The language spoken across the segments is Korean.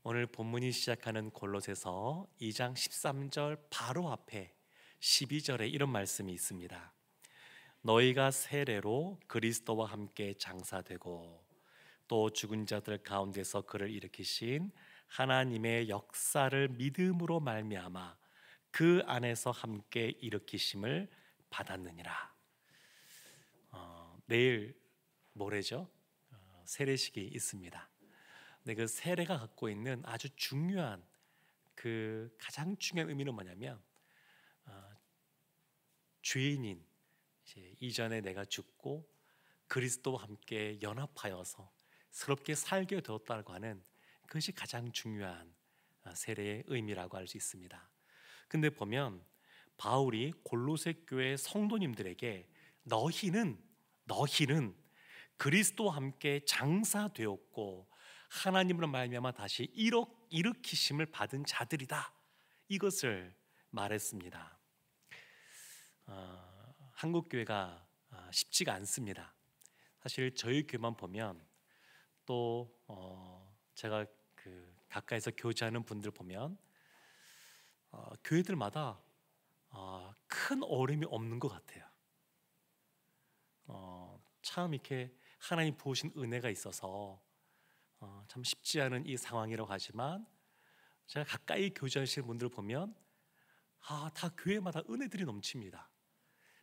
오늘 본문이 시작하는 골로새서 2장 13절 바로 앞에 12절에 이런 말씀이 있습니다. 너희가 세례로 그리스도와 함께 장사되고 또 죽은 자들 가운데서 그를 일으키신 하나님의 역사를 믿음으로 말미암아 그 안에서 함께 일으키심을 받았느니라. 내일 모레죠. 세례식이 있습니다. 근데 그 세례가 갖고 있는 아주 중요한 가장 중요한 의미는 뭐냐면 죄인인 이전에 내가 죽고 그리스도와 함께 연합하여서 새롭게 살게 되었다고 하는 그것이 가장 중요한 세례의 의미라고 할 수 있습니다. 근데 보면 바울이 골로새 교회 성도님들에게 너희는 그리스도와 함께 장사되었고 하나님으로 말미암아 다시 일으키심을 받은 자들이다, 이것을 말했습니다. 한국 교회가 쉽지가 않습니다. 사실 저희 교회만 보면 또 제가 가까이서 교제하는 분들 보면 교회들마다 큰 어려움이 없는 것 같아요. 참 이렇게 하나님 부으신 은혜가 있어서 참 쉽지 않은 이 상황이라고 하지만 제가 가까이 교제하시는 분들을 보면 다 교회마다 은혜들이 넘칩니다.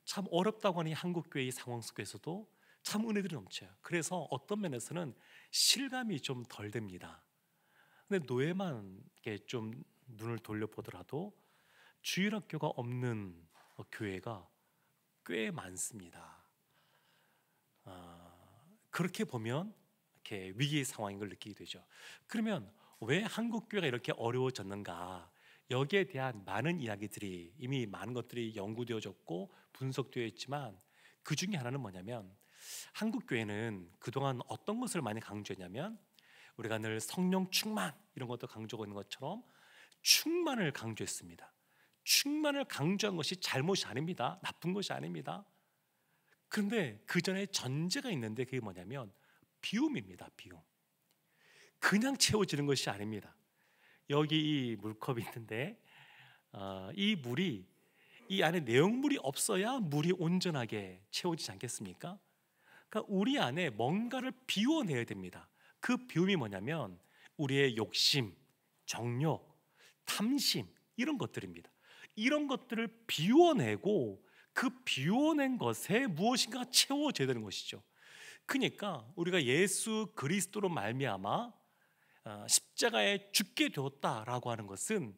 참 어렵다고 하는 한국 교회의 상황 속에서도 참 은혜들이 넘쳐요. 그래서 어떤 면에서는 실감이 좀 덜 됩니다. 근데 노예만 이렇게 좀 눈을 돌려보더라도 주일학교가 없는 교회가 꽤 많습니다. 그렇게 보면 이렇게 위기의 상황인 걸 느끼게 되죠. 그러면 왜 한국 교회가 이렇게 어려워졌는가? 여기에 대한 많은 이야기들이 이미 많은 것들이 연구되어졌고 분석되어 있지만 그 중에 하나는 뭐냐면 한국 교회는 그동안 어떤 것을 많이 강조했냐면 우리가 늘 성령 충만 이런 것도 강조하고 있는 것처럼 충만을 강조했습니다. 충만을 강조한 것이 잘못이 아닙니다. 나쁜 것이 아닙니다. 그런데 그 전에 전제가 있는데 그게 뭐냐면 비움입니다. 비움. 그냥 채워지는 것이 아닙니다. 여기 이 물컵이 있는데 이 물이 이 안에 내용물이 없어야 물이 온전하게 채워지지 않겠습니까? 그러니까 우리 안에 뭔가를 비워내야 됩니다. 그 비움이 뭐냐면 우리의 욕심, 정욕, 탐심 이런 것들입니다. 이런 것들을 비워내고 그 비워낸 것에 무엇인가 채워져야 되는 것이죠. 그러니까 우리가 예수 그리스도로 말미암아 십자가에 죽게 되었다라고 하는 것은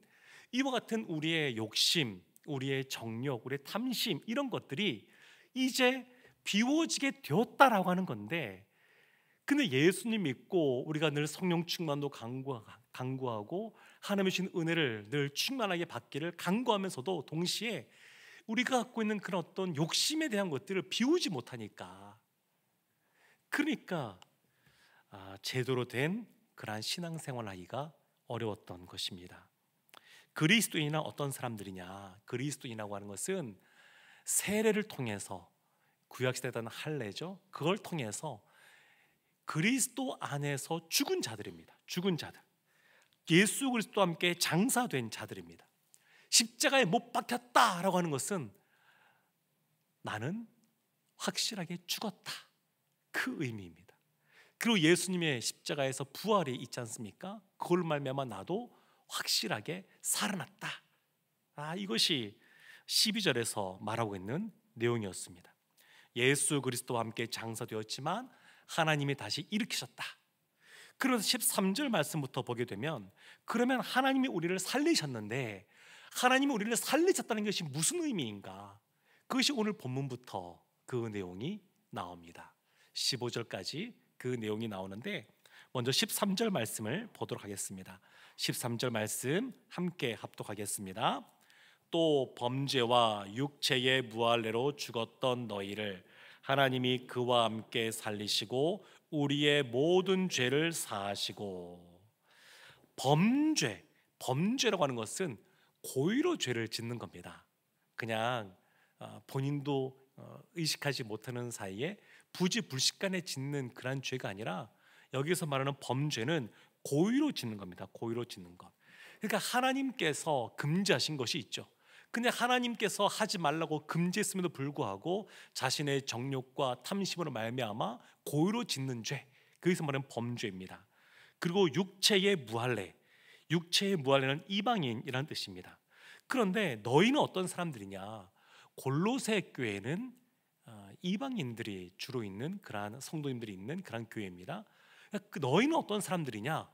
이와 같은 우리의 욕심, 우리의 정욕, 우리의 탐심 이런 것들이 이제 비워지게 되었다라고 하는 건데, 근데 예수님 믿고 우리가 늘 성령 충만도 강구하고 하나님의 주신 은혜를 늘 충만하게 받기를 강구하면서도 동시에 우리가 갖고 있는 그런 어떤 욕심에 대한 것들을 비우지 못하니까, 그러니까 제대로 된 그러한 신앙생활 하기가 어려웠던 것입니다. 그리스도인이나 어떤 사람들이냐? 그리스도인이라고 하는 것은 세례를 통해서 구약시대에는 할례죠. 그걸 통해서 그리스도 안에서 죽은 자들입니다. 죽은 자들, 예수 그리스도와 함께 장사된 자들입니다. 십자가에 못 박혔다라고 하는 것은 나는 확실하게 죽었다, 그 의미입니다. 그리고 예수님의 십자가에서 부활이 있지 않습니까? 그걸 말미암아 나도 확실하게 살아났다. 이것이 12절에서 말하고 있는 내용이었습니다. 예수 그리스도와 함께 장사되었지만 하나님이 다시 일으키셨다. 그래서 13절 말씀부터 보게 되면 그러면 하나님이 우리를 살리셨는데 하나님이 우리를 살리셨다는 것이 무슨 의미인가? 그것이 오늘 본문부터 그 내용이 나옵니다. 15절까지 그 내용이 나오는데 먼저 13절 말씀을 보도록 하겠습니다. 13절 말씀 함께 합독하겠습니다. 또 범죄와 육체의 무할례로 죽었던 너희를 하나님이 그와 함께 살리시고 우리의 모든 죄를 사하시고. 범죄라고 하는 것은 고의로 죄를 짓는 겁니다. 그냥 본인도 의식하지 못하는 사이에 부지불식간에 짓는 그런 죄가 아니라 여기서 말하는 범죄는 고의로 짓는 겁니다. 고의로 짓는 것. 그러니까 하나님께서 금지하신 것이 있죠. 근데 하나님께서 하지 말라고 금지했음에도 불구하고 자신의 정욕과 탐심으로 말미암아 고의로 짓는 죄, 거기서 말하는 범죄입니다. 그리고 육체의 무할례, 육체의 무할례는 이방인이라는 뜻입니다. 그런데 너희는 어떤 사람들이냐? 골로새 교회는 이방인들이 주로 있는 그러한 성도님들이 있는 그러한 교회입니다. 너희는 어떤 사람들이냐?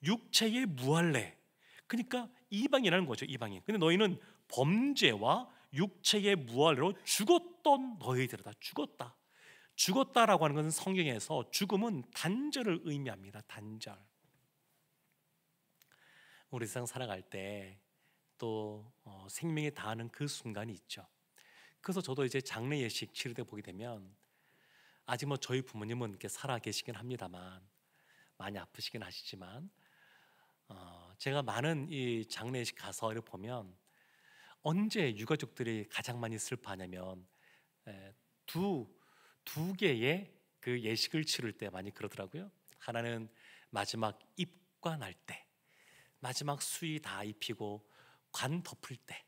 육체의 무할례, 그러니까 이방이라는 거죠. 이방인. 근데 너희는 범죄와 육체의 무할례로 죽었던 너희들이다. 죽었다. 죽었다라고 하는 것은 성경에서 죽음은 단절을 의미합니다. 단절. 우리 세상 살아갈 때 또 생명이 다하는 그 순간이 있죠. 그래서 저도 이제 장례 예식 치를 때 보게 되면, 아직 뭐 저희 부모님은 이렇게 살아 계시긴 합니다만, 많이 아프시긴 하시지만, 제가 많은 이 장례 예식 가서 이렇게 보면 언제 유가족들이 가장 많이 슬퍼하냐면 두 개의 그 예식을 치를 때 많이 그러더라고요. 하나는 마지막 입관할 때, 마지막 수의 다 입히고 관 덮을 때,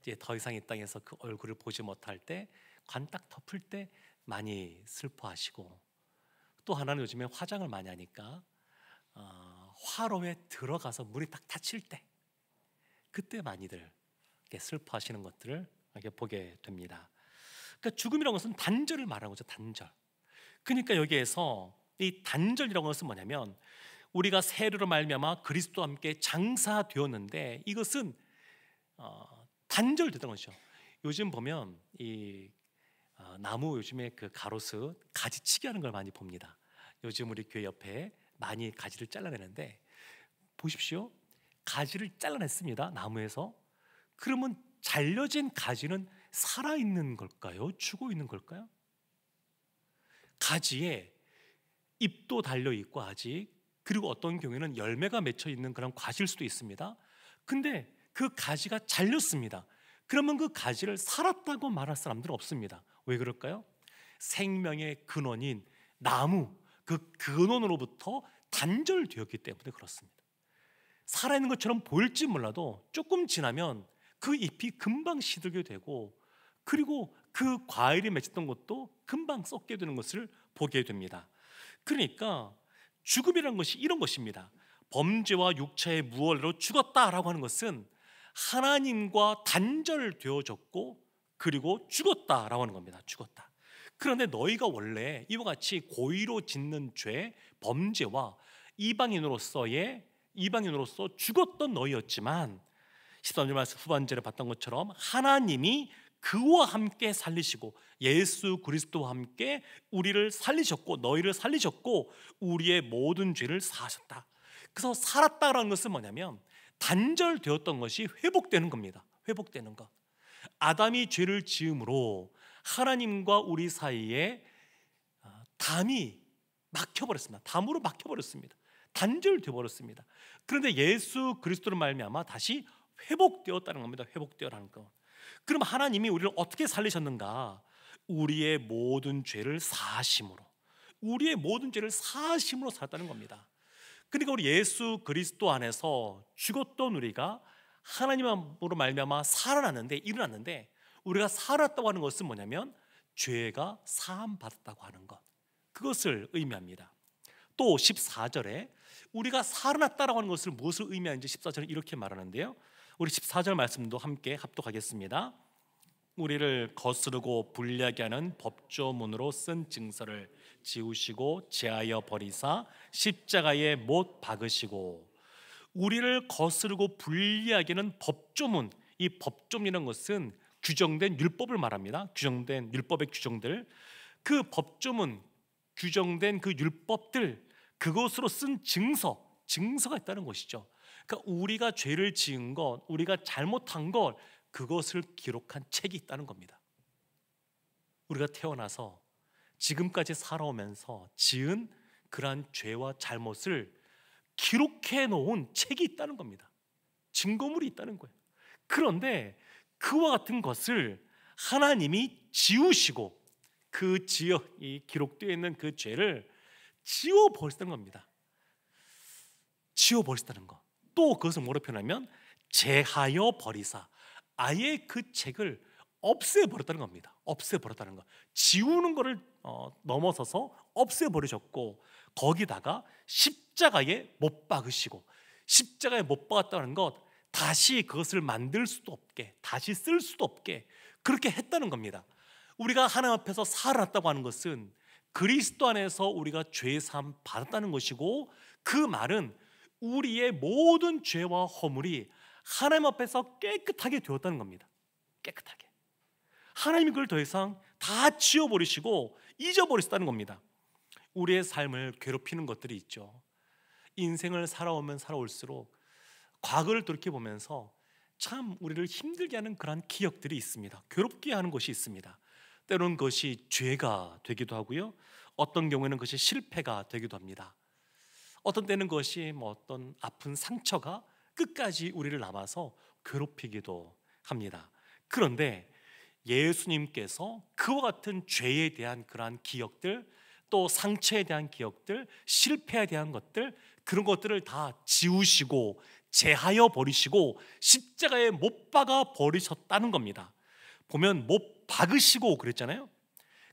이제 더 이상 이 땅에서 그 얼굴을 보지 못할 때, 관 딱 덮을 때 많이 슬퍼하시고, 또 하나는 요즘에 화장을 많이 하니까 화로에 들어가서 물이 딱 닫힐 때, 그때 많이들 이렇게 슬퍼하시는 것들을 이렇게 보게 됩니다. 그러니까 죽음이라는 것은 단절을 말하는 거죠. 단절. 그러니까 여기에서 이 단절이라는 것은 뭐냐면, 우리가 세례로 말미암아 그리스도와 함께 장사되었는데 이것은 단절되던 것이죠. 요즘 보면 이 나무, 요즘에 그 가로수 가지치기 하는 걸 많이 봅니다. 요즘 우리 교회 옆에 많이 가지를 잘라내는데, 보십시오. 가지를 잘라냈습니다. 나무에서. 그러면 잘려진 가지는 살아있는 걸까요? 죽어 있는 걸까요? 가지에 잎도 달려 있고 아직, 그리고 어떤 경우에는 열매가 맺혀 있는 그런 과실 수도 있습니다. 근데 그 가지가 잘렸습니다. 그러면 그 가지를 살았다고 말할 사람들은 없습니다. 왜 그럴까요? 생명의 근원인 나무, 그 근원으로부터 단절되었기 때문에 그렇습니다. 살아있는 것처럼 보일지 몰라도 조금 지나면 그 잎이 금방 시들게 되고, 그리고 그 과일이 맺혔던 것도 금방 썩게 되는 것을 보게 됩니다. 그러니까 죽음이라는 것이 이런 것입니다. 범죄와 육체의 무할례로 죽었다라고 하는 것은 하나님과 단절되어졌고, 그리고 죽었다라고 하는 겁니다. 죽었다. 그런데 너희가 원래 이와 같이 고의로 짓는 죄, 범죄와 이방인으로서 죽었던 너희였지만, 13절 말씀 후반절에 봤던 것처럼 하나님이 그와 함께 살리시고, 예수 그리스도와 함께 우리를 살리셨고, 너희를 살리셨고, 우리의 모든 죄를 사하셨다. 그래서 살았다라는 것은 뭐냐면, 단절되었던 것이 회복되는 겁니다. 회복되는 것. 아담이 죄를 지음으로 하나님과 우리 사이에 담이 막혀버렸습니다. 담으로 막혀버렸습니다. 단절되어 버렸습니다. 그런데 예수 그리스도를 말미암아 다시 회복되었다는 겁니다. 회복되어라는 것. 그럼 하나님이 우리를 어떻게 살리셨는가? 우리의 모든 죄를 사하심으로, 우리의 모든 죄를 사하심으로 살았다는 겁니다. 그러니까 우리 예수 그리스도 안에서 죽었던 우리가 하나님으로 말미암아 살아났는데, 일어났는데, 우리가 살았다고 하는 것은 뭐냐면 죄가 사함 받았다고 하는 것, 그것을 의미합니다. 또 14절에 우리가 살아났다라고 하는 것을 무엇을 의미하는지 14절에 이렇게 말하는데요. 우리 14절 말씀도 함께 합독하겠습니다. 우리를 거스르고 불리하게 하는 법조문으로 쓴 증서를 지우시고 제하여 버리사 십자가에 못 박으시고. 우리를 거스르고 불리하게 하는 법조문, 이 법조문이라는 것은 규정된 율법을 말합니다. 규정된 율법의 규정들, 그 법조문, 규정된 그 율법들, 그것으로 쓴 증서가 있다는 것이죠. 그러니까 우리가 죄를 지은 것, 우리가 잘못한 것, 그것을 기록한 책이 있다는 겁니다. 우리가 태어나서 지금까지 살아오면서 지은 그러한 죄와 잘못을 기록해 놓은 책이 있다는 겁니다. 증거물이 있다는 거예요. 그런데 그와 같은 것을 하나님이 지우시고, 그 이 기록되어 있는 그 죄를 지워버리는 겁니다. 지워버리셨다는 거. 또 그것을 뭐로 표현하면 제하여 버리사, 아예 그 책을 없애버렸다는 겁니다. 없애버렸다는 거. 지우는 거를 넘어서서 없애버리셨고, 거기다가 십자가에 못 박으시고, 십자가에 못 박았다는 것, 다시 그것을 만들 수도 없게, 다시 쓸 수도 없게 그렇게 했다는 겁니다. 우리가 하나님 앞에서 살았다고 하는 것은 그리스도 안에서 우리가 죄사함 받았다는 것이고, 그 말은 우리의 모든 죄와 허물이 하나님 앞에서 깨끗하게 되었다는 겁니다. 깨끗하게. 하나님이 그걸 더 이상 다 지워버리시고 잊어버리셨다는 겁니다. 우리의 삶을 괴롭히는 것들이 있죠. 인생을 살아오면 살아올수록 과거를 돌이켜보면서 참 우리를 힘들게 하는 그러한 기억들이 있습니다. 괴롭게 하는 것이 있습니다. 때로는 그것이 죄가 되기도 하고요, 어떤 경우에는 그것이 실패가 되기도 합니다. 어떤 때는 그것이 어떤 아픈 상처가 끝까지 우리를 남아서 괴롭히기도 합니다. 그런데 예수님께서 그와 같은 죄에 대한 그러한 기억들, 또 상처에 대한 기억들, 실패에 대한 것들, 그런 것들을 다 지우시고 제하여 버리시고 십자가에 못 박아 버리셨다는 겁니다. 보면 못 박으시고 그랬잖아요.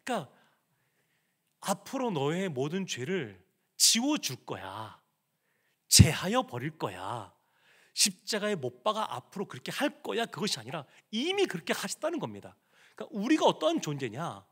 그러니까 앞으로 너의 모든 죄를 지워줄 거야, 제하여 버릴 거야, 십자가에 못 박아 앞으로 그렇게 할 거야, 그것이 아니라 이미 그렇게 하셨다는 겁니다. 그러니까 우리가 어떠한 존재냐,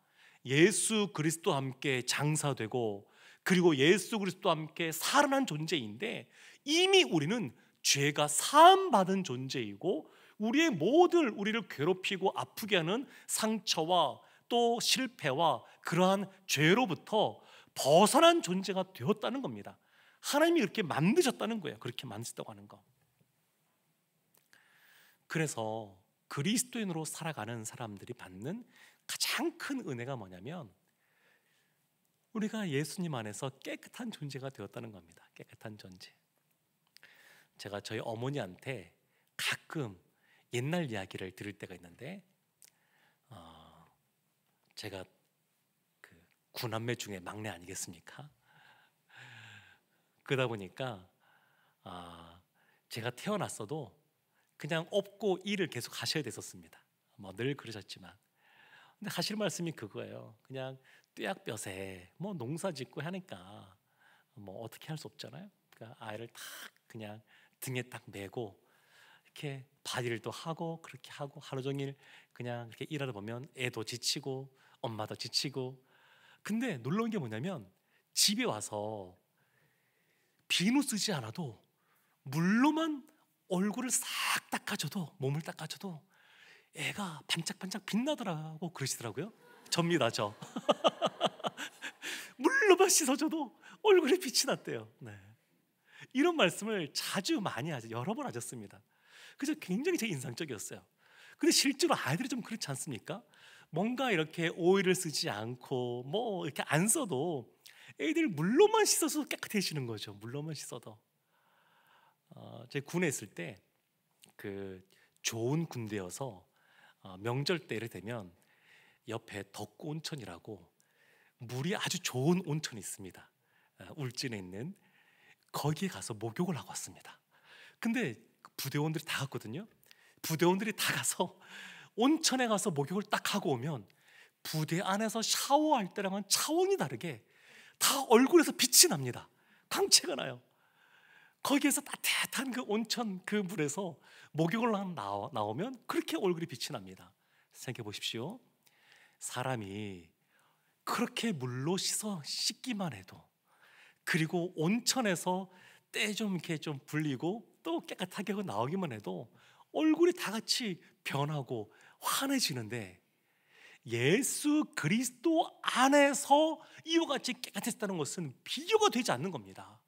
예수 그리스도와 함께 장사되고 그리고 예수 그리스도와 함께 살아난 존재인데, 이미 우리는 죄가 사함받은 존재이고, 우리의 모든 우리를 괴롭히고 아프게 하는 상처와 또 실패와 그러한 죄로부터 벗어난 존재가 되었다는 겁니다. 하나님이 그렇게 만드셨다는 거예요. 그렇게 만드셨다고 하는 거. 그래서 그리스도인으로 살아가는 사람들이 받는 가장 큰 은혜가 뭐냐면, 우리가 예수님 안에서 깨끗한 존재가 되었다는 겁니다. 깨끗한 존재. 제가 저희 어머니한테 가끔 옛날 이야기를 들을 때가 있는데, 제가 그 구남매 중에 막내 아니겠습니까? 그러다 보니까 제가 태어났어도 그냥 업고 일을 계속 하셔야 됐었습니다. 늘 그러셨지만, 근데 하실 말씀이 그거예요. 그냥 뙤약볕에 농사 짓고 하니까 어떻게 할 수 없잖아요. 그러니까 아이를 딱 그냥 등에 딱 메고 이렇게 밭일도 하고 그렇게 하고 하루 종일 그냥 이렇게 일하다 보면 애도 지치고 엄마도 지치고. 근데 놀라운 게 뭐냐면, 집에 와서 비누 쓰지 않아도 물로만 얼굴을 싹 닦아줘도, 몸을 닦아줘도 애가 반짝반짝 빛나더라고 그러시더라고요. 접니다, 저. 물로만 씻어줘도 얼굴에 빛이 났대요. 네. 이런 말씀을 자주 많이 하죠. 여러 번 하셨습니다. 그래서 굉장히 제 인상적이었어요. 근데 실제로 아이들이 좀 그렇지 않습니까? 뭔가 이렇게 오일을 쓰지 않고 이렇게 안 써도 애들 물로만 씻어서 깨끗해지는 거죠. 물로만 씻어도. 제가 군에 있을 때 그 좋은 군대여서 명절 때를 되면 옆에 덕구 온천이라고 물이 아주 좋은 온천이 있습니다. 울진에 있는, 거기에 가서 목욕을 하고 왔습니다. 근데 부대원들이 다 갔거든요. 부대원들이 다 가서 온천에 가서 목욕을 딱 하고 오면 부대 안에서 샤워할 때랑은 차원이 다르게 다 얼굴에서 빛이 납니다. 광채가 나요. 거기에서 따뜻한 그 온천 그 물에서 목욕을 나오면 그렇게 얼굴이 빛이 납니다. 생각해 보십시오. 사람이 그렇게 물로 씻기만 해도, 그리고 온천에서 때 좀 이렇게 좀 불리고 또 깨끗하게 나오기만 해도 얼굴이 다 같이 변하고 환해지는데, 예수 그리스도 안에서 이와 같이 깨끗했다는 것은 비교가 되지 않는 겁니다.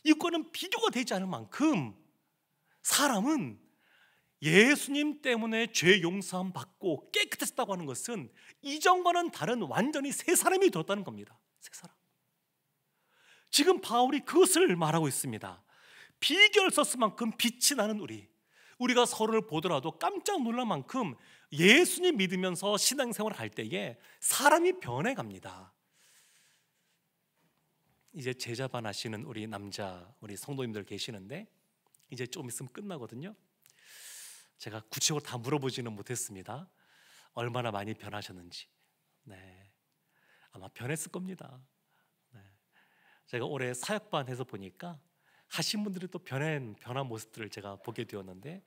이거는 비교가 되지 않을 만큼 사람은 예수님 때문에 죄 용서함 받고 깨끗했다고 하는 것은 이전과는 다른 완전히 새 사람이 되었다는 겁니다. 새 사람. 지금 바울이 그것을 말하고 있습니다. 비결 썼을 만큼 빛이 나는 우리가 서로를 보더라도 깜짝 놀랄 만큼 예수님 믿으면서 신앙생활을 할 때에 사람이 변해갑니다. 이제 제자반 하시는 우리 성도님들 계시는데 이제 좀 있으면 끝나거든요. 제가 구체적으로 다 물어보지는 못했습니다. 얼마나 많이 변하셨는지. 네, 아마 변했을 겁니다. 네. 제가 올해 사역반 해서 보니까 하신 분들이 또 변한 모습들을 제가 보게 되었는데,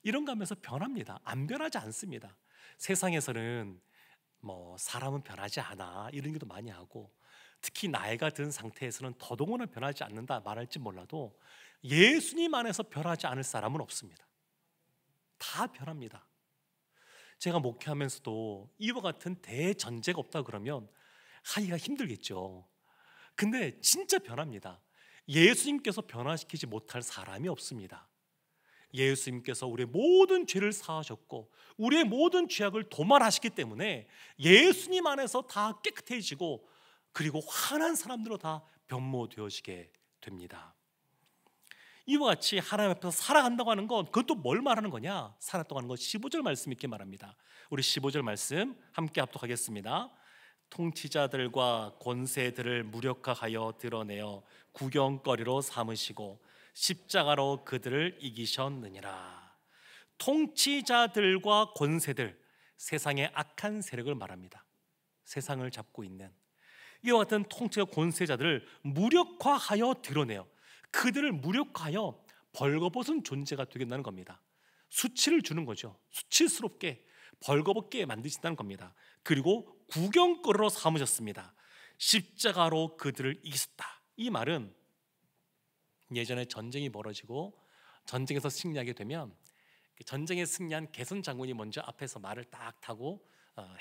이런 거 하면서 변합니다. 안 변하지 않습니다. 세상에서는 뭐 사람은 변하지 않아 이런 얘기도 많이 하고, 특히 나이가 든 상태에서는 더더구나 변하지 않는다 말할지 몰라도 예수님 안에서 변하지 않을 사람은 없습니다. 다 변합니다. 제가 목회하면서도 이와 같은 대전제가 없다 그러면 하기가 힘들겠죠. 근데 진짜 변합니다. 예수님께서 변화시키지 못할 사람이 없습니다. 예수님께서 우리의 모든 죄를 사하셨고 우리의 모든 죄악을 도말하시기 때문에 예수님 안에서 다 깨끗해지고, 그리고 환한 사람들로 다 변모되어지게 됩니다. 이와 같이 하나님 앞에서 살아간다고 하는 건, 그것도 뭘 말하는 거냐? 살았다고 하는 건 15절 말씀 이렇게 말합니다. 우리 15절 말씀 함께 합독하겠습니다. 통치자들과 권세들을 무력화하여 드러내어 구경거리로 삼으시고 십자가로 그들을 이기셨느니라. 통치자들과 권세들, 세상의 악한 세력을 말합니다. 세상을 잡고 있는 이와 같은 통치와 권세자들을 무력화하여 드러내요. 그들을 무력화하여 벌거벗은 존재가 되겠다는 겁니다. 수치를 주는 거죠. 수치스럽게 벌거벗게 만드신다는 겁니다. 그리고 구경거리로 삼으셨습니다. 십자가로 그들을 이기셨다. 이 말은 예전에 전쟁이 벌어지고 전쟁에서 승리하게 되면 전쟁에 승리한 개선 장군이 먼저 앞에서 말을 딱 타고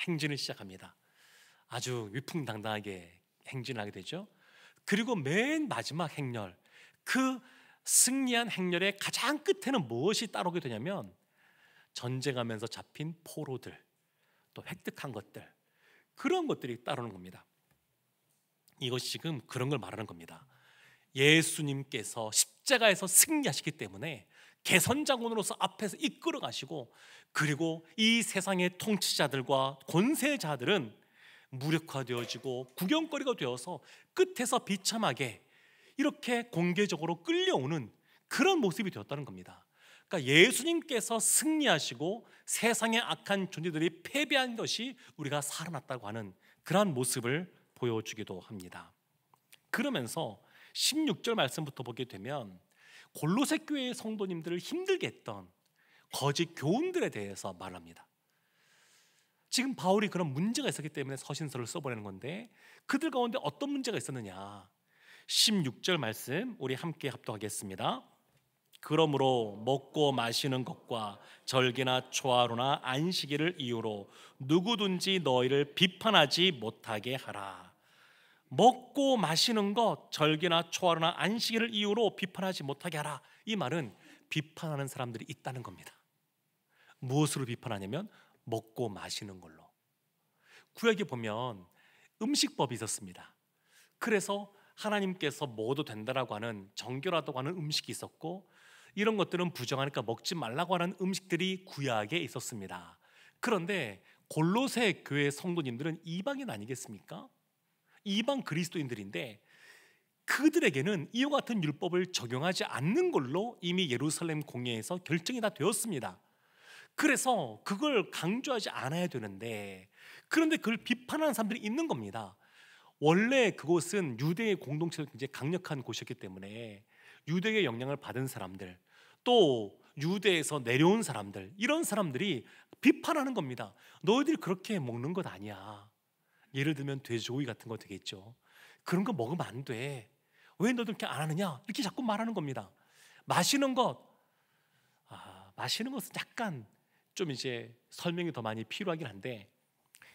행진을 시작합니다. 아주 위풍당당하게 행진을 하게 되죠. 그리고 맨 마지막 행렬, 그 승리한 행렬의 가장 끝에는 무엇이 따라오게 되냐면 전쟁하면서 잡힌 포로들, 또 획득한 것들, 그런 것들이 따르는 겁니다. 이것이 지금 그런 걸 말하는 겁니다. 예수님께서 십자가에서 승리하시기 때문에 개선장군으로서 앞에서 이끌어 가시고, 그리고 이 세상의 통치자들과 권세자들은 무력화되어지고 구경거리가 되어서 끝에서 비참하게 이렇게 공개적으로 끌려오는 그런 모습이 되었다는 겁니다. 그러니까 예수님께서 승리하시고 세상의 악한 존재들이 패배한 것이 우리가 살아났다고 하는 그러한 모습을 보여주기도 합니다. 그러면서 16절 말씀부터 보게 되면 골로새 교회의 성도님들을 힘들게 했던 거짓 교훈들에 대해서 말합니다. 지금 바울이 그런 문제가 있었기 때문에 서신서를 써보내는 건데, 그들 가운데 어떤 문제가 있었느냐? 16절 말씀 우리 함께 합독하겠습니다. 그러므로 먹고 마시는 것과 절기나 초하루나 안식일을 이유로 누구든지 너희를 비판하지 못하게 하라. 먹고 마시는 것, 절기나 초하루나 안식일을 이유로 비판하지 못하게 하라. 이 말은 비판하는 사람들이 있다는 겁니다. 무엇으로 비판하냐면 먹고 마시는 걸로. 구약에 보면 음식법이 있었습니다. 그래서 하나님께서 먹어도 된다라고 하는 정결하다고 하는 음식이 있었고, 이런 것들은 부정하니까 먹지 말라고 하는 음식들이 구약에 있었습니다. 그런데 골로새 교회 성도님들은 이방인 아니겠습니까? 이방 그리스도인들인데 그들에게는 이와 같은 율법을 적용하지 않는 걸로 이미 예루살렘 공회에서 결정이 다 되었습니다. 그래서 그걸 강조하지 않아야 되는데, 그런데 그걸 비판하는 사람들이 있는 겁니다. 원래 그곳은 유대의 공동체가 굉장히 강력한 곳이었기 때문에 유대의 영향을 받은 사람들, 또 유대에서 내려온 사람들, 이런 사람들이 비판하는 겁니다. 너희들이 그렇게 먹는 것 아니야. 예를 들면 돼지고기 같은 거 되겠죠. 그런 거 먹으면 안 돼. 왜 너희들 이렇게 안 하느냐? 이렇게 자꾸 말하는 겁니다. 마시는 것은 약간 좀 이제 설명이 더 많이 필요하긴 한데,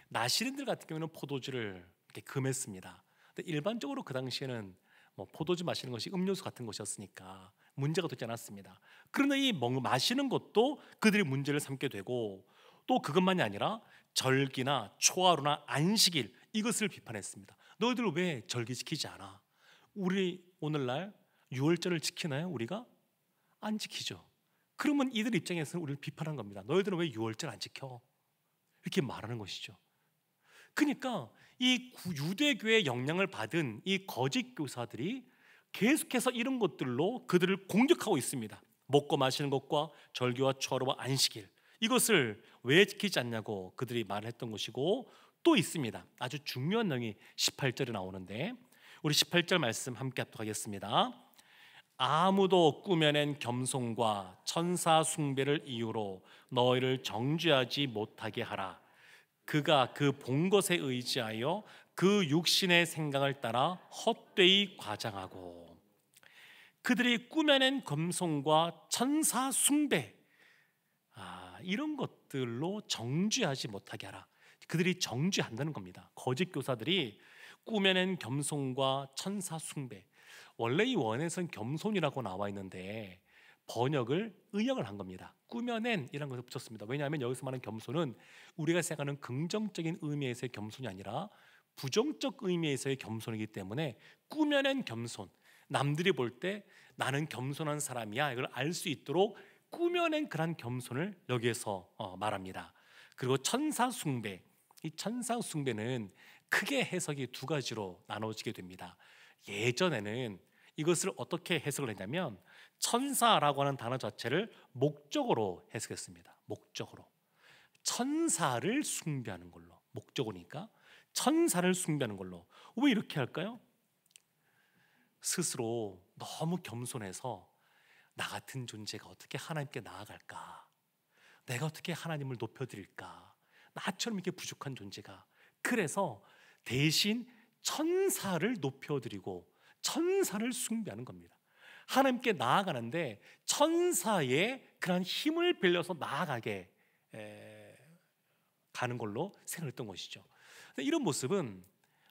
나시린들 같은 경우는 포도주를 이렇게 금했습니다. 근데 일반적으로 그 당시에는 뭐 포도주 마시는 것이 음료수 같은 것이었으니까 문제가 되지 않았습니다. 그런데 이 마시는 것도 그들이 문제를 삼게 되고, 또 그것만이 아니라 절기나 초하루나 안식일, 이것을 비판했습니다. 너희들 왜 절기 지키지 않아? 우리 오늘날 유월절을 지키나요? 우리가 안 지키죠. 그러면 이들 입장에서는 우리를 비판한 겁니다. 너희들은 왜 유월절 안 지켜? 이렇게 말하는 것이죠. 그러니까 이 유대교의 영향을 받은 이 거짓 교사들이 계속해서 이런 것들로 그들을 공격하고 있습니다. 먹고 마시는 것과 절기와 초하루와 안식일, 이것을 왜 지키지 않냐고 그들이 말했던 것이고, 또 있습니다. 아주 중요한 내용이 18절에 나오는데, 우리 18절 말씀 함께 합독 하겠습니다. 아무도 꾸며낸 겸손과 천사 숭배를 이유로 너희를 정죄하지 못하게 하라. 그가 그 본 것에 의지하여 그 육신의 생각을 따라 헛되이 과장하고, 그들이 꾸며낸 겸손과 천사 숭배, 이런 것들로 정죄하지 못하게 하라. 그들이 정죄한다는 겁니다. 거짓 교사들이 꾸며낸 겸손과 천사 숭배, 원래 이 원에서는 겸손이라고 나와 있는데 번역을 의역을 한 겁니다. 꾸며낸 이라는 것을 붙였습니다. 왜냐하면 여기서 말하는 겸손은 우리가 생각하는 긍정적인 의미에서의 겸손이 아니라 부정적 의미에서의 겸손이기 때문에 꾸며낸 겸손, 남들이 볼 때 나는 겸손한 사람이야, 이걸 알 수 있도록 꾸며낸 그런 겸손을 여기에서 말합니다. 그리고 천사 숭배, 이 천사 숭배는 크게 해석이 두 가지로 나눠지게 됩니다. 예전에는 이것을 어떻게 해석을 했냐면 천사라고 하는 단어 자체를 목적으로 해석했습니다. 목적으로 천사를 숭배하는 걸로, 목적어니까 천사를 숭배하는 걸로. 왜 이렇게 할까요? 스스로 너무 겸손해서 나 같은 존재가 어떻게 하나님께 나아갈까, 내가 어떻게 하나님을 높여드릴까, 나처럼 이렇게 부족한 존재가, 그래서 대신 천사를 높여드리고 천사를 숭배하는 겁니다. 하나님께 나아가는데 천사의 그런 힘을 빌려서 나아가게 가는 걸로 생각했던 것이죠. 이런 모습은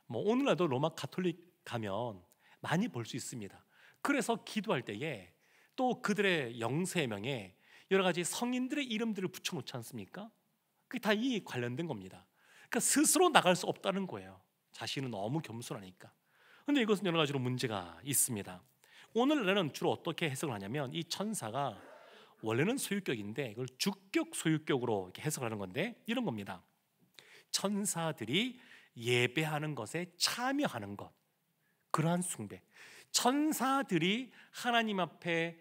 오늘날도 로마 가톨릭 가면 많이 볼 수 있습니다. 그래서 기도할 때에 또 그들의 영세명에 여러 가지 성인들의 이름들을 붙여놓지 않습니까? 그게 다 이 관련된 겁니다. 그러니까 스스로 나갈 수 없다는 거예요. 자신은 너무 겸손하니까. 그런데 이것은 여러 가지로 문제가 있습니다. 오늘날은 주로 어떻게 해석을 하냐면 이 천사가 원래는 소유격인데 이걸 주격 소유격으로 이렇게 해석을 하는 건데 이런 겁니다. 천사들이 예배하는 것에 참여하는 것, 그러한 숭배. 천사들이 하나님 앞에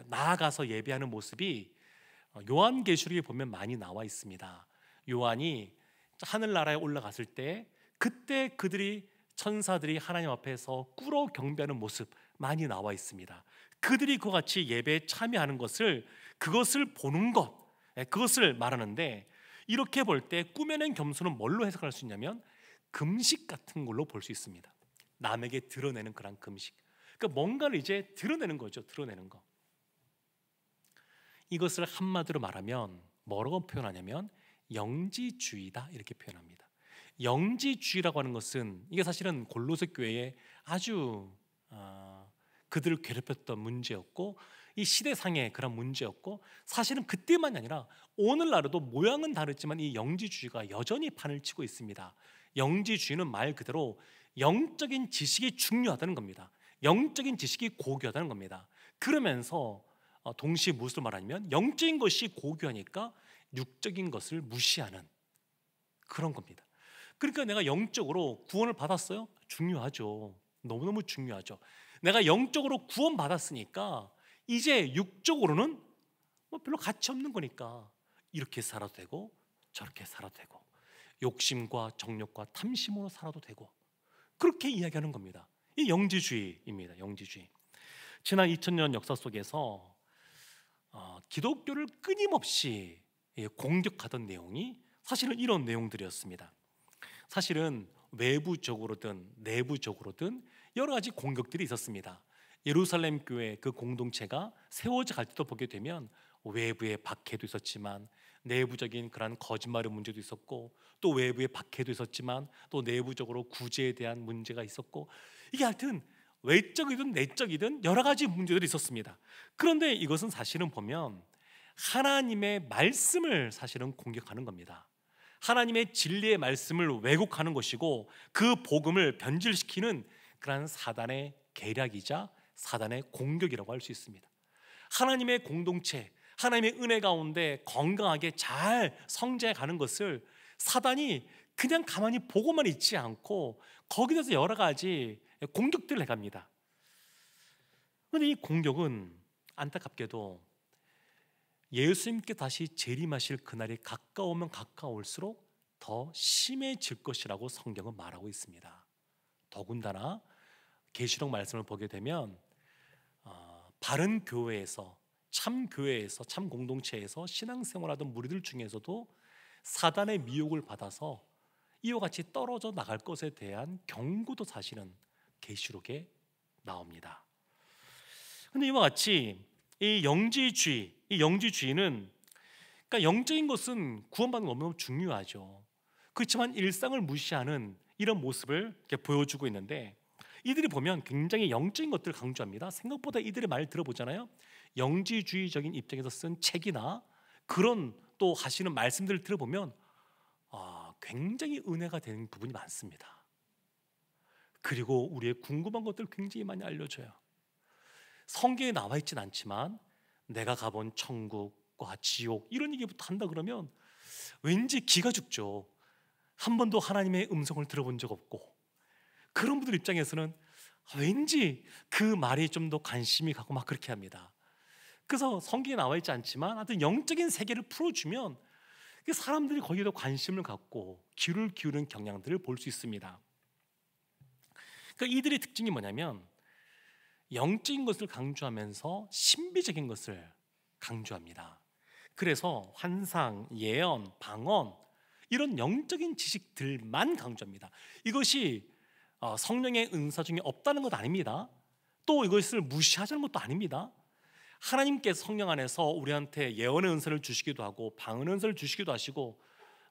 나아가서 예배하는 모습이 요한계시록에 보면 많이 나와 있습니다. 요한이 하늘나라에 올라갔을 때 그때 그들이 천사들이 하나님 앞에서 꿇어 경배하는 모습 많이 나와 있습니다. 그들이 그와 같이 예배에 참여하는 것을, 그것을 보는 것, 그것을 말하는데, 이렇게 볼 때 꾸며낸 겸손은 뭘로 해석할 수 있냐면 금식 같은 걸로 볼 수 있습니다. 남에게 드러내는 그런 금식, 그러니까 뭔가를 이제 드러내는 거죠. 드러내는 거. 이것을 한마디로 말하면 뭐라고 표현하냐면 영지주의다, 이렇게 표현합니다. 영지주의라고 하는 것은 이게 사실은 골로새 교회에 아주 그들을 괴롭혔던 문제였고, 이 시대상의 그런 문제였고, 사실은 그때만이 아니라 오늘날에도 모양은 다르지만 이 영지주의가 여전히 판을 치고 있습니다. 영지주의는 말 그대로 영적인 지식이 중요하다는 겁니다. 영적인 지식이 고귀하다는 겁니다. 그러면서 동시에 무엇을 말하냐면 영적인 것이 고귀하니까 육적인 것을 무시하는 그런 겁니다. 그러니까 내가 영적으로 구원을 받았어요? 중요하죠. 너무너무 중요하죠. 내가 영적으로 구원 받았으니까 이제 육적으로는 별로 가치 없는 거니까 이렇게 살아도 되고 저렇게 살아도 되고 욕심과 정욕과 탐심으로 살아도 되고, 그렇게 이야기하는 겁니다. 이 영지주의입니다. 영지주의. 지난 2000년 역사 속에서 기독교를 끊임없이 공격하던 내용이 사실은 이런 내용들이었습니다. 사실은 외부적으로든 내부적으로든 여러 가지 공격들이 있었습니다. 예루살렘 교회 그 공동체가 세워져 갈 때도 보게 되면 외부의 박해도 있었지만 내부적인 그런 거짓말의 문제도 있었고, 또 외부의 박해도 있었지만 또 내부적으로 구제에 대한 문제가 있었고, 이게 하여튼 외적이든 내적이든 여러 가지 문제들이 있었습니다. 그런데 이것은 사실은 보면 하나님의 말씀을 사실은 공격하는 겁니다. 하나님의 진리의 말씀을 왜곡하는 것이고 그 복음을 변질시키는 그런 사단의 계략이자 사단의 공격이라고 할 수 있습니다. 하나님의 공동체, 하나님의 은혜 가운데 건강하게 잘 성장해 가는 것을 사단이 그냥 가만히 보고만 있지 않고 거기에서 여러 가지 공격들을 해갑니다. 그런데 이 공격은 안타깝게도 예수님께 다시 재림하실 그날이 가까우면 가까울수록 더 심해질 것이라고 성경은 말하고 있습니다. 더군다나 계시록 말씀을 보게 되면 바른 교회에서, 참 교회에서, 참 공동체에서 신앙생활하던 무리들 중에서도 사단의 미혹을 받아서 이와 같이 떨어져 나갈 것에 대한 경고도 사실은 계시록에 나옵니다. 그런데 이와 같이 이 영지주의는, 그러니까 영적인 것은 구원받는 건 너무 중요하죠. 그렇지만 일상을 무시하는 이런 모습을 이렇게 보여주고 있는데, 이들이 보면 굉장히 영적인 것들을 강조합니다. 생각보다 이들의 말을 들어보잖아요. 영지주의적인 입장에서 쓴 책이나 그런 또 하시는 말씀들을 들어보면 굉장히 은혜가 되는 부분이 많습니다. 그리고 우리의 궁금한 것들을 굉장히 많이 알려줘요. 성경에 나와 있진 않지만 내가 가본 천국과 지옥 이런 얘기부터 한다 그러면 왠지 기가 죽죠. 한 번도 하나님의 음성을 들어본 적 없고, 그런 분들 입장에서는 왠지 그 말이 좀 더 관심이 가고 막 그렇게 합니다. 그래서 성경에 나와 있지 않지만 하여튼 영적인 세계를 풀어주면 사람들이 거기에 더 관심을 갖고 귀를 기울이는 경향들을 볼 수 있습니다. 그러니까 이들의 특징이 뭐냐면 영적인 것을 강조하면서 신비적인 것을 강조합니다. 그래서 환상, 예언, 방언 이런 영적인 지식들만 강조합니다. 이것이 성령의 은사 중에 없다는 것 아닙니다. 또 이것을 무시하자는 것도 아닙니다. 하나님께서 성령 안에서 우리한테 예언의 은사를 주시기도 하고 방언의 은사를 주시기도 하시고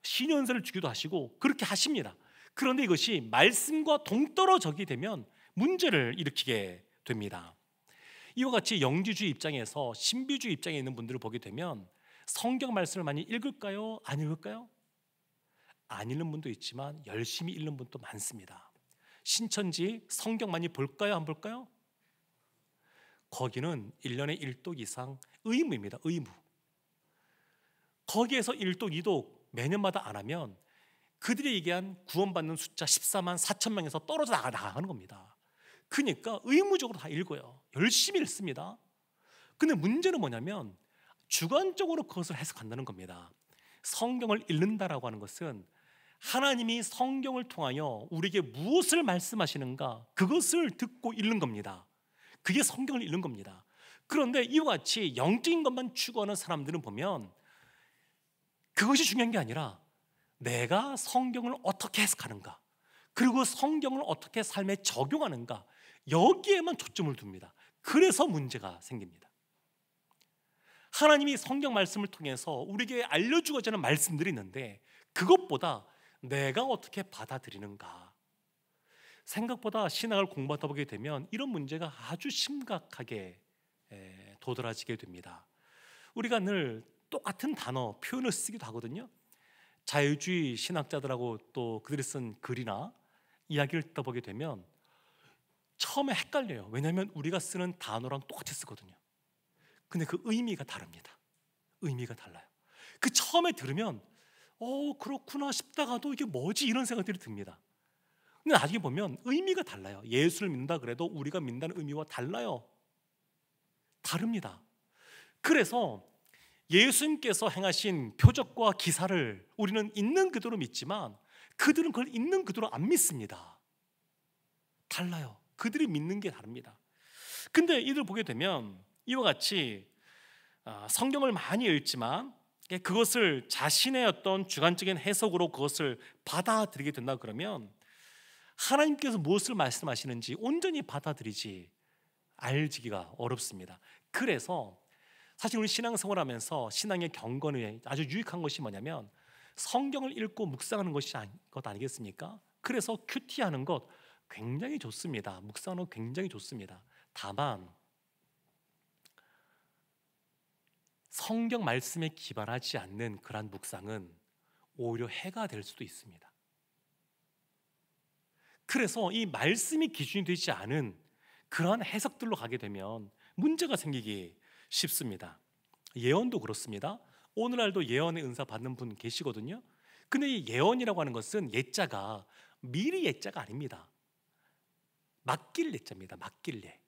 신의 은사를 주기도 하시고 그렇게 하십니다. 그런데 이것이 말씀과 동떨어져게 되면 문제를 일으키게 됩니다. 이와 같이 영지주의 입장에서 신비주의 입장에 있는 분들을 보게 되면 성경 말씀을 많이 읽을까요? 안 읽을까요? 안 읽는 분도 있지만 열심히 읽는 분도 많습니다. 신천지 성경 많이 볼까요? 안 볼까요? 거기는 1년에 1독 이상 의무입니다. 의무. 거기에서 1독, 2독 매년마다 안 하면 그들이 얘기한 구원받는 숫자 14만 4천 명에서 떨어져 나가는 겁니다. 그러니까 의무적으로 다 읽어요. 열심히 읽습니다. 근데 문제는 뭐냐면 주관적으로 그것을 해석한다는 겁니다. 성경을 읽는다라고 하는 것은 하나님이 성경을 통하여 우리에게 무엇을 말씀하시는가 그것을 듣고 읽는 겁니다. 그게 성경을 읽는 겁니다. 그런데 이와 같이 영적인 것만 추구하는 사람들은 보면 그것이 중요한 게 아니라 내가 성경을 어떻게 해석하는가, 그리고 성경을 어떻게 삶에 적용하는가, 여기에만 초점을 둡니다. 그래서 문제가 생깁니다. 하나님이 성경 말씀을 통해서 우리에게 알려주고자 하는 말씀들이 있는데 그것보다 내가 어떻게 받아들이는가, 생각보다 신학을 공부하다 보게 되면 이런 문제가 아주 심각하게 도드라지게 됩니다. 우리가 늘 똑같은 단어, 표현을 쓰기도 하거든요. 자유주의 신학자들하고 또 그들이 쓴 글이나 이야기를 듣다 보게 되면 처음에 헷갈려요. 왜냐하면 우리가 쓰는 단어랑 똑같이 쓰거든요. 근데 그 의미가 다릅니다. 의미가 달라요. 그 처음에 들으면 그렇구나 싶다가도 이게 뭐지 이런 생각들이 듭니다. 근데 나중에 보면 의미가 달라요. 예수를 믿는다 그래도 우리가 믿는다는 의미와 달라요. 다릅니다. 그래서 예수님께서 행하신 표적과 기사를 우리는 있는 그대로 믿지만 그들은 그걸 있는 그대로 안 믿습니다. 달라요. 그들이 믿는 게 다릅니다. 근데 이들 보게 되면 이와 같이 성경을 많이 읽지만 그것을 자신의 어떤 주관적인 해석으로 그것을 받아들이게 된다 그러면 하나님께서 무엇을 말씀하시는지 온전히 받아들이지 알지기가 어렵습니다. 그래서 사실 우리 신앙생활 하면서 신앙의 경건에 아주 유익한 것이 뭐냐면 성경을 읽고 묵상하는 것 아니겠습니까? 그래서 큐티하는 것 굉장히 좋습니다. 묵상하는 것 굉장히 좋습니다. 다만 성경 말씀에 기반하지 않는 그러한 묵상은 오히려 해가 될 수도 있습니다. 그래서 이 말씀이 기준이 되지 않은 그러한 해석들로 가게 되면 문제가 생기기 쉽습니다. 예언도 그렇습니다. 오늘날도 예언의 은사 받는 분 계시거든요. 근데 이 예언이라고 하는 것은 예자가 미리 예자가 아닙니다. 맡길 예자입니다. 맡길 예.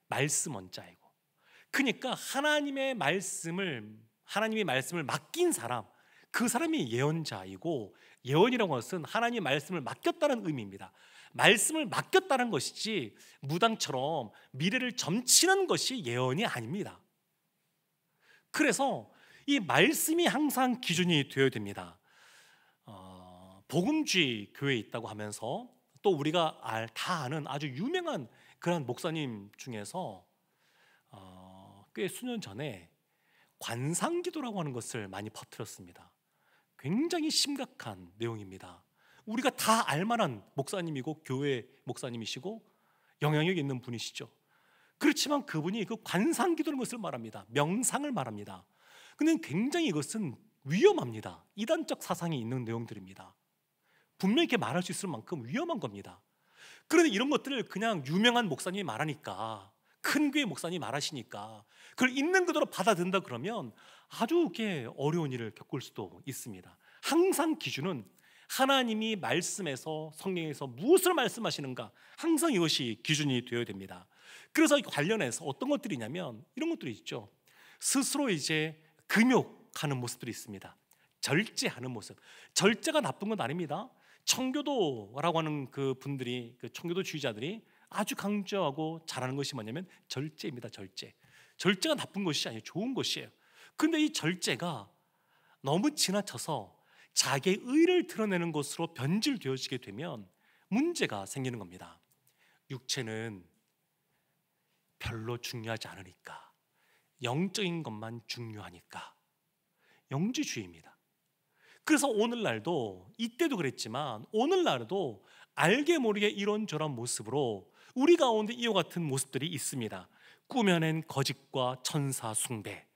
말씀 원자이고. 그러니까 하나님의 말씀을 맡긴 사람, 그 사람이 예언자이고, 예언이라고 하는 것은 하나님의 말씀을 맡겼다는 의미입니다. 말씀을 맡겼다는 것이지 무당처럼 미래를 점치는 것이 예언이 아닙니다. 그래서 이 말씀이 항상 기준이 되어야 됩니다. 복음주의 교회에 있다고 하면서 또 우리가 다 아는 아주 유명한 그런 목사님 중에서 꽤 수년 전에 관상기도라고 하는 것을 많이 퍼뜨렸습니다. 굉장히 심각한 내용입니다. 우리가 다 알만한 목사님이고 교회 목사님이시고 영향력 있는 분이시죠. 그렇지만 그분이 그 관상기도라는 것을 말합니다. 명상을 말합니다. 근데 굉장히 이것은 위험합니다. 이단적 사상이 있는 내용들입니다. 분명히 이렇게 말할 수 있을 만큼 위험한 겁니다. 그런데 이런 것들을 그냥 유명한 목사님이 말하니까, 큰 교회 목사님이 말하시니까 그걸 있는 그대로 받아든다 그러면 아주 이렇게 어려운 일을 겪을 수도 있습니다. 항상 기준은 하나님이 말씀에서, 성경에서 무엇을 말씀하시는가, 항상 이것이 기준이 되어야 됩니다. 그래서 관련해서 어떤 것들이냐면 이런 것들이 있죠. 스스로 이제 금욕하는 모습들이 있습니다. 절제하는 모습. 절제가 나쁜 건 아닙니다. 청교도라고 하는 그 분들이, 그 청교도주의자들이 아주 강조하고 잘하는 것이 뭐냐면 절제입니다. 절제가 나쁜 것이 아니에요. 좋은 것이에요. 근데 이 절제가 너무 지나쳐서 자기의 의를 드러내는 것으로 변질되어지게 되면 문제가 생기는 겁니다. 육체는 별로 중요하지 않으니까, 영적인 것만 중요하니까, 영지주의입니다. 그래서 오늘날도, 이때도 그랬지만 오늘날도 알게 모르게 이런저런 모습으로 우리 가운데 이와 같은 모습들이 있습니다. 꾸며낸 거짓과 천사 숭배,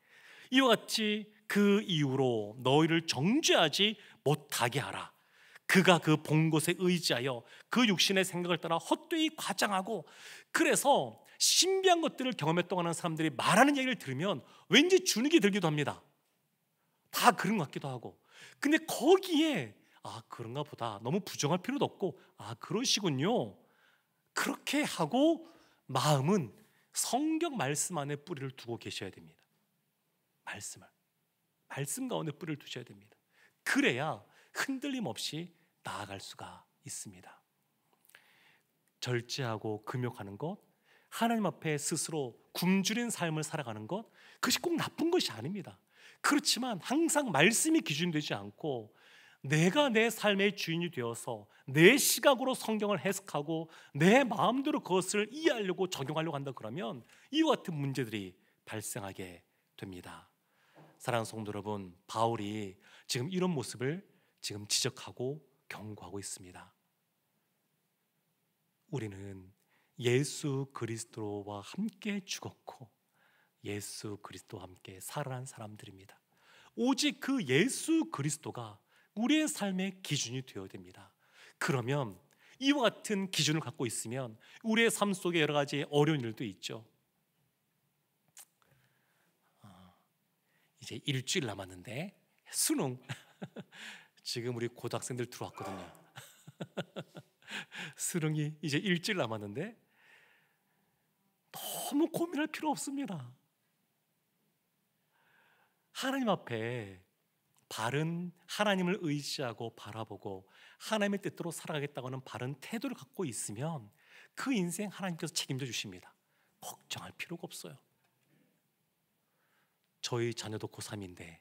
이와 같이 그 이후로 너희를 정죄하지 못하게 하라. 그가 그 본 것에 의지하여 그 육신의 생각을 따라 헛되이 과장하고, 그래서 신비한 것들을 경험했다고 하는 사람들이 말하는 얘기를 들으면 왠지 주눅이 들기도 합니다. 다 그런 것 같기도 하고. 근데 거기에 그런가 보다, 너무 부정할 필요도 없고, 그러시군요, 그렇게 하고 마음은 성경 말씀 안에 뿌리를 두고 계셔야 됩니다. 말씀 가운데 뿌리를 두셔야 됩니다. 그래야 흔들림 없이 나아갈 수가 있습니다. 절제하고 금욕하는 것, 하나님 앞에 스스로 굶주린 삶을 살아가는 것, 그것이 꼭 나쁜 것이 아닙니다. 그렇지만 항상 말씀이 기준되지 않고 내가 내 삶의 주인이 되어서 내 시각으로 성경을 해석하고 내 마음대로 그것을 이해하려고 적용하려고 한다 그러면 이와 같은 문제들이 발생하게 됩니다. 사랑하는 성도 여러분, 바울이 지금 이런 모습을 지금 지적하고 경고하고 있습니다. 우리는 예수 그리스도와 함께 죽었고 예수 그리스도와 함께 살아난 사람들입니다. 오직 그 예수 그리스도가 우리의 삶의 기준이 되어야 됩니다. 그러면 이와 같은 기준을 갖고 있으면 우리의 삶 속에 여러 가지 어려운 일도 있죠. 이제 일주일 남았는데 수능 지금 우리 고등학생들 들어왔거든요. 수능이 이제 일주일 남았는데 너무 고민할 필요 없습니다. 하나님 앞에 바른 하나님을 의지하고 바라보고 하나님의 뜻대로 살아가겠다고 하는 바른 태도를 갖고 있으면 그 인생 하나님께서 책임져 주십니다. 걱정할 필요가 없어요. 저희 자녀도 고3인데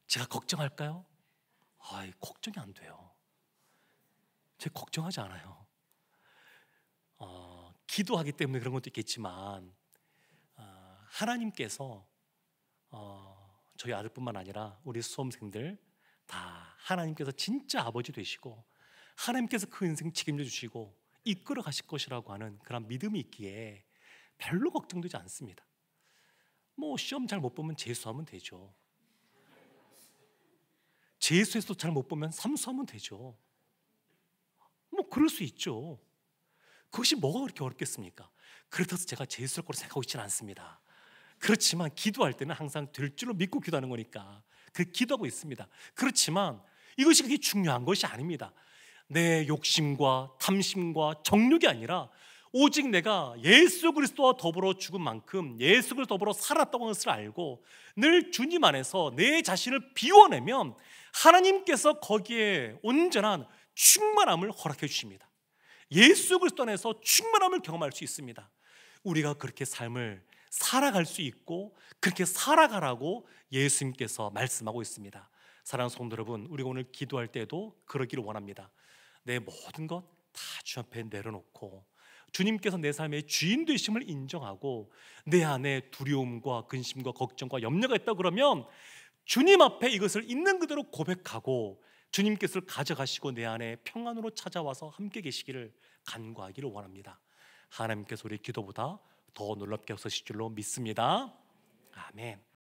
제가 걱정할까요? 걱정이 안 돼요. 제가 걱정하지 않아요. 기도하기 때문에 그런 것도 있겠지만 하나님께서 저희 아들뿐만 아니라 우리 수험생들 다 하나님께서 진짜 아버지 되시고 하나님께서 그 인생 책임져 주시고 이끌어 가실 것이라고 하는 그런 믿음이 있기에 별로 걱정되지 않습니다. 시험 잘 못 보면 재수하면 되죠. 재수해서 잘 못 보면 삼수하면 되죠. 그럴 수 있죠. 그것이 뭐가 그렇게 어렵겠습니까? 그렇다고 제가 재수할 거로 생각하고 있지는 않습니다. 그렇지만 기도할 때는 항상 될 줄로 믿고 기도하는 거니까 그 기도하고 있습니다. 그렇지만 이것이 그게 중요한 것이 아닙니다. 내 욕심과 탐심과 정욕이 아니라 오직 내가 예수 그리스도와 더불어 죽은 만큼 예수 그리스도와 더불어 살았다고 하는 것을 알고 늘 주님 안에서 내 자신을 비워내면 하나님께서 거기에 온전한 충만함을 허락해 주십니다. 예수 그리스도 안에서 충만함을 경험할 수 있습니다. 우리가 그렇게 삶을 살아갈 수 있고 그렇게 살아가라고 예수님께서 말씀하고 있습니다. 사랑하는 성도 여러분, 우리가 오늘 기도할 때도 그러기를 원합니다. 내 모든 것 다 주 앞에 내려놓고 주님께서 내 삶의 주인 되심을 인정하고 내 안에 두려움과 근심과 걱정과 염려가 있다 그러면 주님 앞에 이것을 있는 그대로 고백하고 주님께서 가져가시고 내 안에 평안으로 찾아와서 함께 계시기를 간구하기를 원합니다. 하나님께서 우리 기도보다 더 놀랍게 하실 줄로 믿습니다. 아멘.